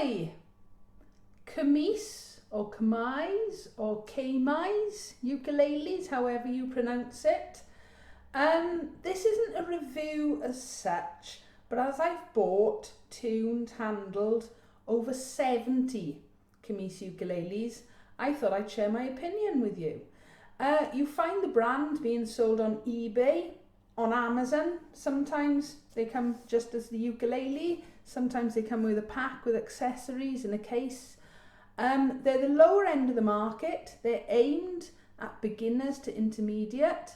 Hi, Kmise or Kmise or Kmise Ukuleles, however you pronounce it. This isn't a review as such, but as I've bought, tuned, handled over 70 Kmise Ukuleles, I thought I'd share my opinion with you. You find the brand being sold on eBay, on Amazon. Sometimes they come just as the ukulele, sometimes they come with a pack with accessories and a case. They're the lower end of the market. They're aimed at beginners to intermediate.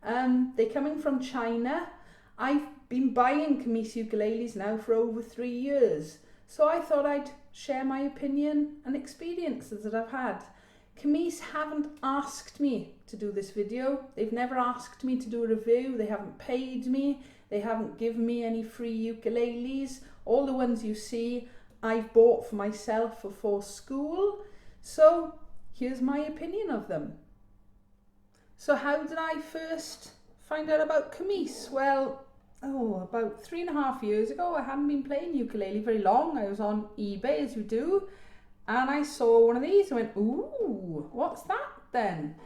They're coming from China. I've been buying Kmise Ukuleles now for over 3 years, so I thought I'd share my opinion and experiences that I've had. Kmise haven't asked me to do this video. They've never asked me to do a review. They haven't paid me. They haven't given me any free ukuleles. All the ones you see I've bought for myself or for school. So here's my opinion of them. So how did I first find out about Kmise? Well, about 3.5 years ago. I hadn't been playing ukulele very long. I was on eBay, as you do, and I saw one of these and went, ooh, what's that then?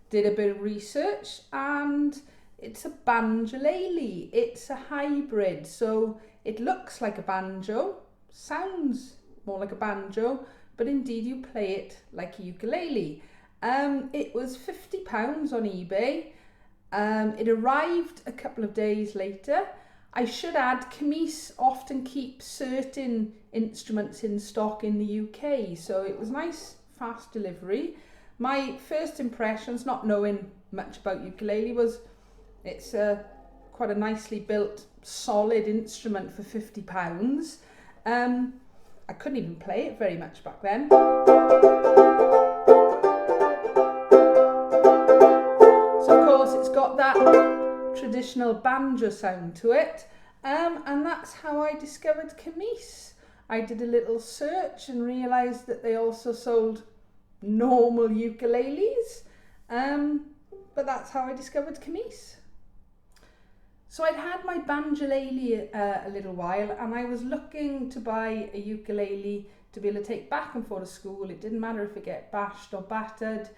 Did a bit of research, and it's a banjolele. It's a hybrid, so it looks like a banjo, sounds more like a banjo, but indeed you play it like a ukulele. It was £50 on eBay. It arrived a couple of days later. I should add, Kmise often keeps certain instruments in stock in the UK, so it was nice, fast delivery. My first impressions, not knowing much about ukulele, was it's quite a nicely built, solid instrument for £50. I couldn't even play it very much back then. So of course it's got that traditional banjo sound to it, and that's how I discovered Kmise. I did a little search and realised that they also sold normal ukuleles, but that's how I discovered Kmise. So I'd had my banjolele a little while, and I was looking to buy a ukulele to be able to take back and forth to school. It didn't matter if it get bashed or battered,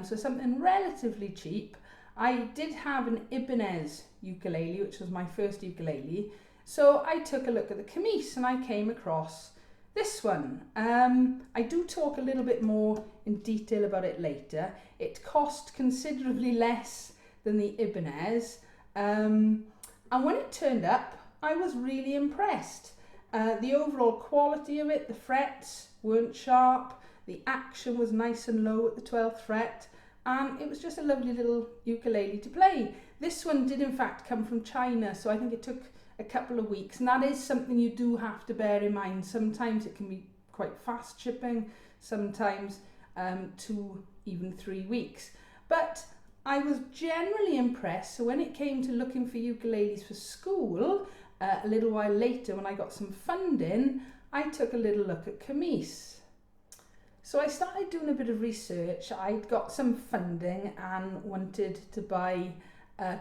so something relatively cheap. I did have an Ibanez ukulele, which was my first ukulele, so I took a look at the Kmise and I came across this one. I do talk a little bit more in detail about it later. It cost considerably less than the Ibanez, and when it turned up, I was really impressed. The overall quality of it, the frets weren't sharp, the action was nice and low at the 12th fret, and it was just a lovely little ukulele to play. This one did in fact come from China, so I think it took a couple of weeks, and that is something you do have to bear in mind. Sometimes it can be quite fast shipping, sometimes 2, even 3 weeks. But I was generally impressed, so when it came to looking for ukuleles for school, a little while later when I got some funding, I took a little look at Kmise. So I started doing a bit of research. I'd got some funding and wanted to buy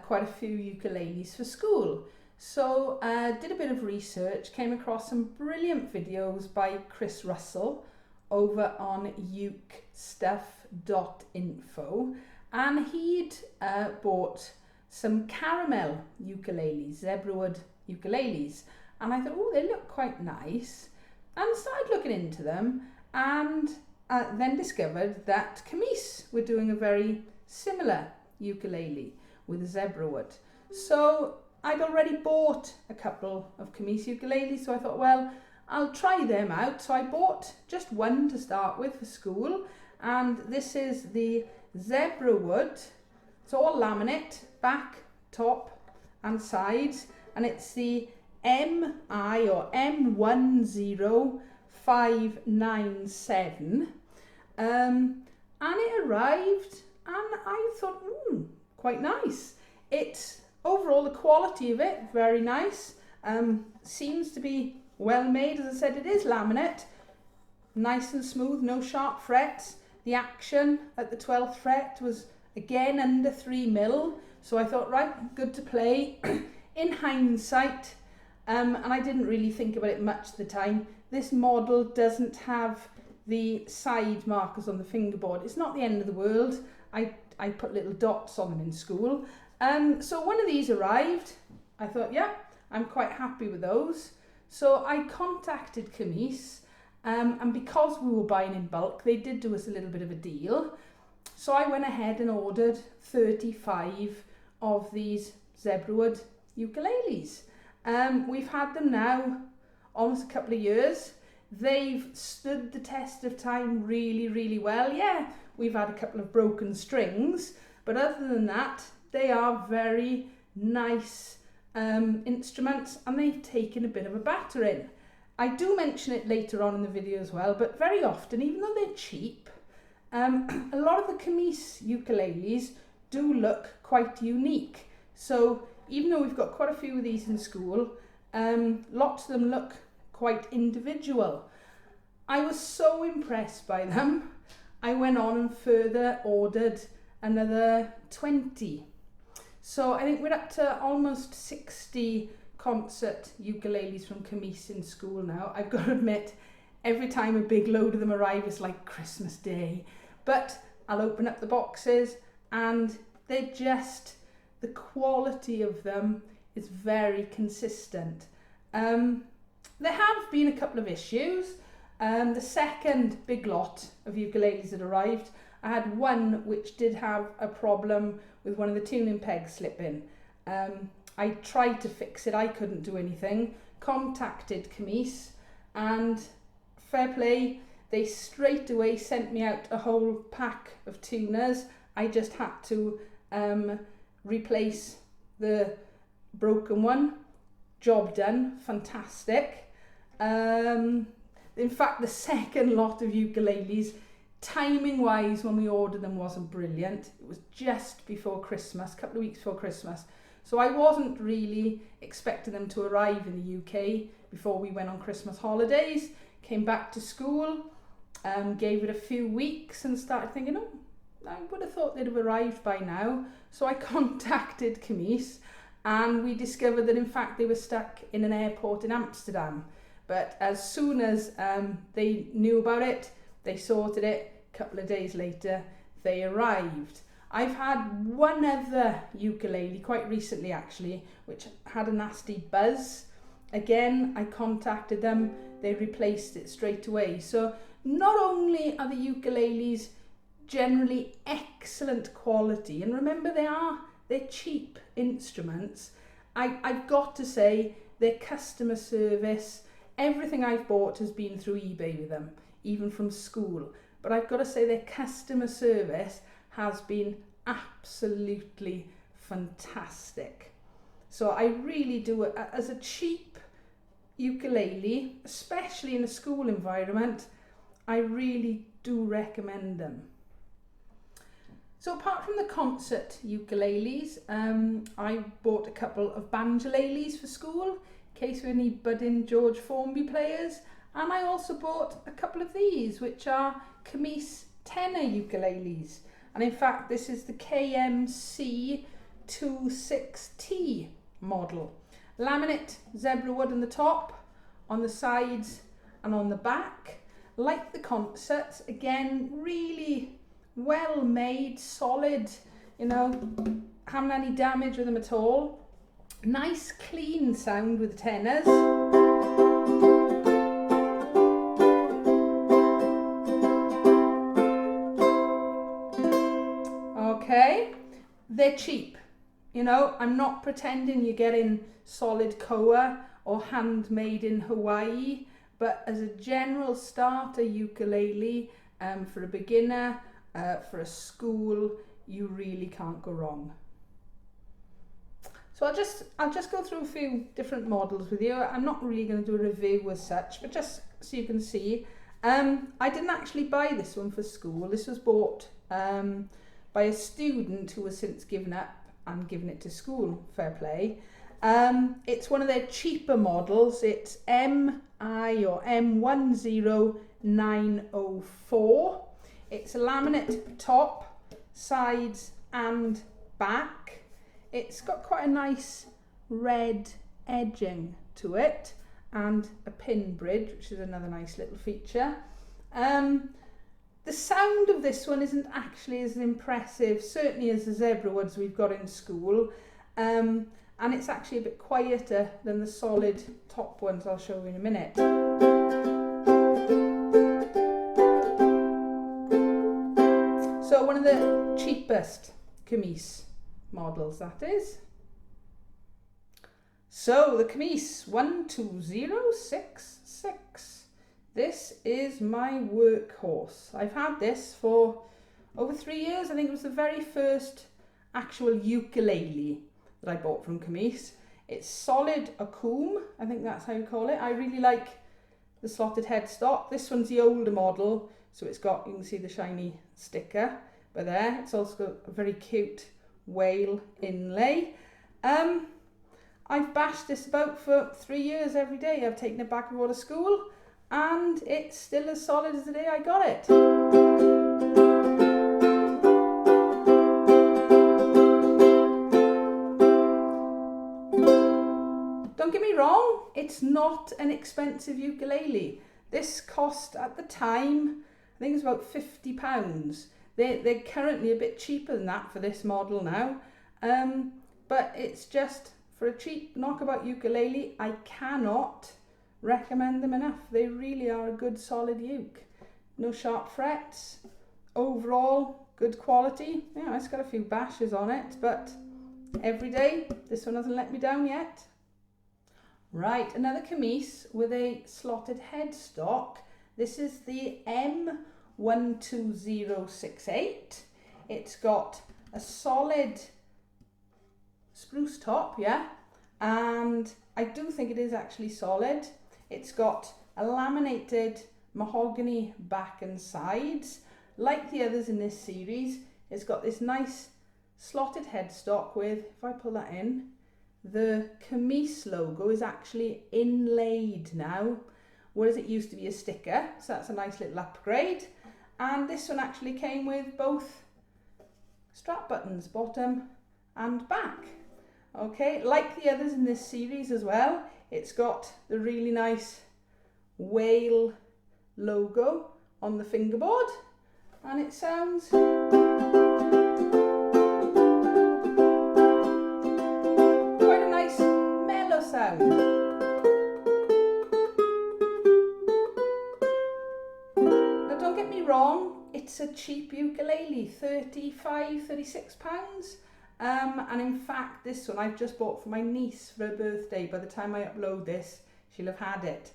quite a few ukuleles for school. So did a bit of research, came across some brilliant videos by Chris Russell over on ukestuff.info, and he'd bought some caramel ukuleles, Zebrawood ukuleles, and I thought, oh, they look quite nice, and started looking into them, and then discovered that Kmise were doing a very similar ukulele with Zebrawood. So I'd already bought a couple of Kmise ukuleles, so I thought, well, I'll try them out. So I bought just one to start with for school, and this is the Zebrawood. It's all laminate, back, top and sides, and it's the MI or M10597, and it arrived, and I thought, quite nice. It's overall, the quality of it, very nice. Seems to be well made. As I said, it is laminate, nice and smooth, no sharp frets. The action at the 12th fret was again under 3 mil, so I thought, right, good to play. In hindsight, and I didn't really think about it much at the time, this model doesn't have the side markers on the fingerboard. It's not the end of the world. I put little dots on them in school. So one of these arrived. I thought, yeah, I'm quite happy with those. So I contacted Kmise, and because we were buying in bulk, they did do us a little bit of a deal. So I went ahead and ordered 35 of these Zebrawood ukuleles. We've had them now almost a couple of years. They've stood the test of time really, really well. Yeah, we've had a couple of broken strings, but other than that, they are very nice instruments, and they've taken a bit of a battering. I do mention it later on in the video as well, but very often, even though they're cheap, a lot of the Kmise ukuleles do look quite unique. So even though we've got quite a few of these in school, lots of them look quite individual. I was so impressed by them. I went on and further ordered another 20. So I think we're up to almost 60 concert ukuleles from Kmise in school now. I've got to admit, every time a big load of them arrive, it's like Christmas Day. But I'll open up the boxes and they're just, the quality of them is very consistent. There have been a couple of issues. The second big lot of ukuleles that arrived, I had one which did have a problem with one of the tuning pegs slipping. I tried to fix it, I couldn't do anything. Contacted Kmise, and fair play, they straight away sent me out a whole pack of tuners. I just had to replace the broken one. Job done, fantastic. In fact, the second lot of ukuleles, timing wise when we ordered them, wasn't brilliant. It was just before Christmas, a couple of weeks before Christmas. So I wasn't really expecting them to arrive in the UK before we went on Christmas holidays. Came back to school, gave it a few weeks and started thinking, oh, I would have thought they'd have arrived by now. So I contacted Kmise, and we discovered that in fact they were stuck in an airport in Amsterdam. But as soon as they knew about it, they sorted it. A couple of days later, they arrived. I've had one other ukulele, quite recently actually, which had a nasty buzz. Again, I contacted them, they replaced it straight away. So not only are the ukuleles generally excellent quality, and remember they're cheap instruments, I've got to say their customer service, everything I've bought has been through eBay with them, even from school. But I've got to say their customer service has been absolutely fantastic. So I really do, as a cheap ukulele, especially in a school environment, I really do recommend them. So apart from the concert ukuleles, I bought a couple of banjoleles for school, in case we have any budding George Formby players. And I also bought a couple of these, which are Kmise tenor ukuleles. And in fact, this is the Kmise 26T model. Laminate Zebrawood on the top, on the sides and on the back. Like the concerts, again, really well made, solid, you know, haven't any damage with them at all. Nice clean sound with the tenors. Okay, they're cheap, you know, I'm not pretending you're getting solid koa or handmade in Hawaii, but as a general starter ukulele, for a beginner, for a school, you really can't go wrong. So I'll just go through a few different models with you. I'm not really going to do a review as such, but just so you can see. I didn't actually buy this one for school. This was bought by a student who has since given up and given it to school, fair play. It's one of their cheaper models. It's MI or M10904. It's a laminate top, sides and back. It's got quite a nice red edging to it. and a pin bridge, which is another nice little feature. The sound of this one isn't actually as impressive, certainly as the Zebrawoods we've got in school, and it's actually a bit quieter than the solid top ones I'll show you in a minute. So one of the cheapest Kmise models, that is. So the Kmise 12066. This is my workhorse. I've had this for over 3 years. I think it was the very first actual ukulele that I bought from Kmise. It's solid Okoume, I think that's how you call it. I really like the slotted headstock. This one's the older model, so it's got, you can see the shiny sticker, but there, it's also got a very cute whale inlay. I've bashed this about for 3 years every day. I've taken it back and forth to school, and it's still as solid as the day I got it. Don't get me wrong, it's not an expensive ukulele. This cost at the time, I think it's about £50. They're currently a bit cheaper than that for this model now, but it's just, for a cheap knockabout ukulele, I cannot recommend them enough. They really are a good solid uke. No sharp frets, overall good quality. Yeah, it's got a few bashes on it, but every day this one hasn't let me down yet. Right, another Kmise with a slotted headstock. This is the M12068. It's got a solid spruce top, yeah, and I do think it is actually solid. It's got a laminated mahogany back and sides. Like the others in this series, it's got this nice slotted headstock with, if I pull that in, the Kmise logo is actually inlaid now, whereas it used to be a sticker, so that's a nice little upgrade. And this one actually came with both strap buttons, bottom and back. Okay, like the others in this series as well, it's got the really nice whale logo on the fingerboard, and it sounds quite a nice mellow sound. Now don't get me wrong, it's a cheap ukulele, £35–36. And in fact, this one I've just bought for my niece for her birthday. By the time I upload this, she'll have had it.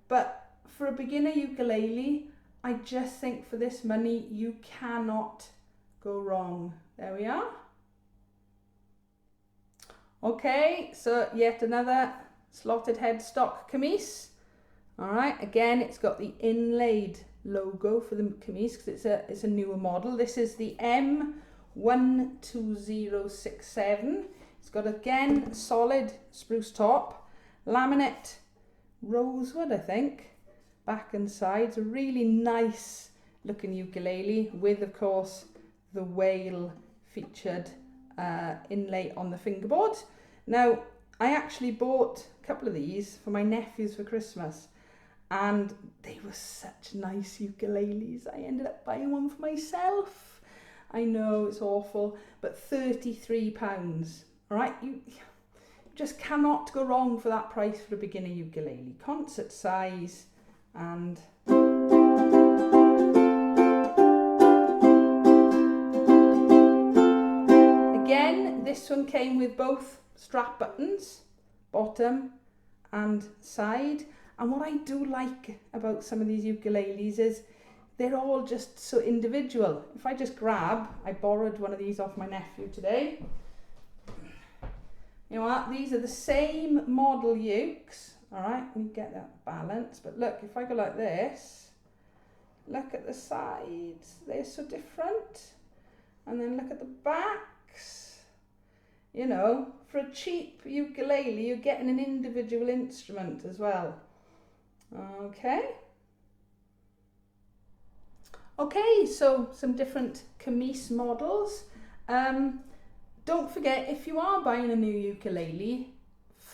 But for a beginner ukulele, I just think for this money, you cannot go wrong. There we are. Okay, so yet another slotted headstock Kmise. All right, again, it's got the inlaid logo for the Kmise because it's a newer model. This is the M12067. It's got, again, solid spruce top, laminate rosewood, I think, back and sides. A really nice looking ukulele with, of course, the whale featured inlay on the fingerboard. Now, I actually bought a couple of these for my nephews for Christmas, and they were such nice ukuleles. I ended up buying one for myself. I know, it's awful, but £33. All right, you just cannot go wrong for that price for a beginner ukulele. Concert size, and again, this one came with both strap buttons, bottom and side. And what I do like about some of these ukuleles is they're all just so individual. If I just grab, I borrowed one of these off my nephew today. You know what? These are the same model ukes. All right, we get that balance. But look, if I go like this, look at the sides. They're so different. And then look at the backs. You know, for a cheap ukulele, you're getting an individual instrument as well. Okay. Okay, so some different Kmise models. Don't forget, if you are buying a new ukulele,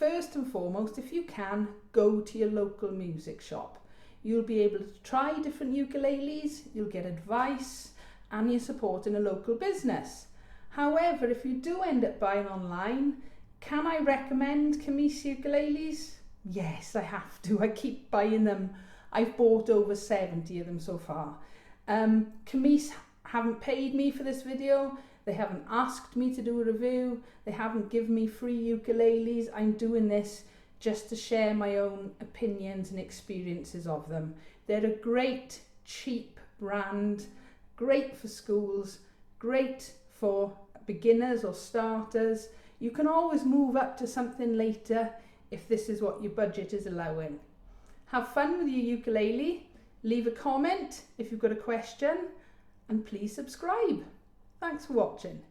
first and foremost, if you can, go to your local music shop. You'll be able to try different ukuleles, you'll get advice, and you're supporting a local business. However, if you do end up buying online, can I recommend Kmise Ukuleles? Yes, I have to. I keep buying them. I've bought over 70 of them so far. Kmise haven't paid me for this video. They haven't asked me to do a review. They haven't given me free ukuleles. I'm doing this just to share my own opinions and experiences of them. They're a great, cheap brand, great for schools, great for beginners or starters. You can always move up to something later if this is what your budget is allowing. Have fun with your ukulele. Leave a comment if you've got a question, and please subscribe. Thanks for watching.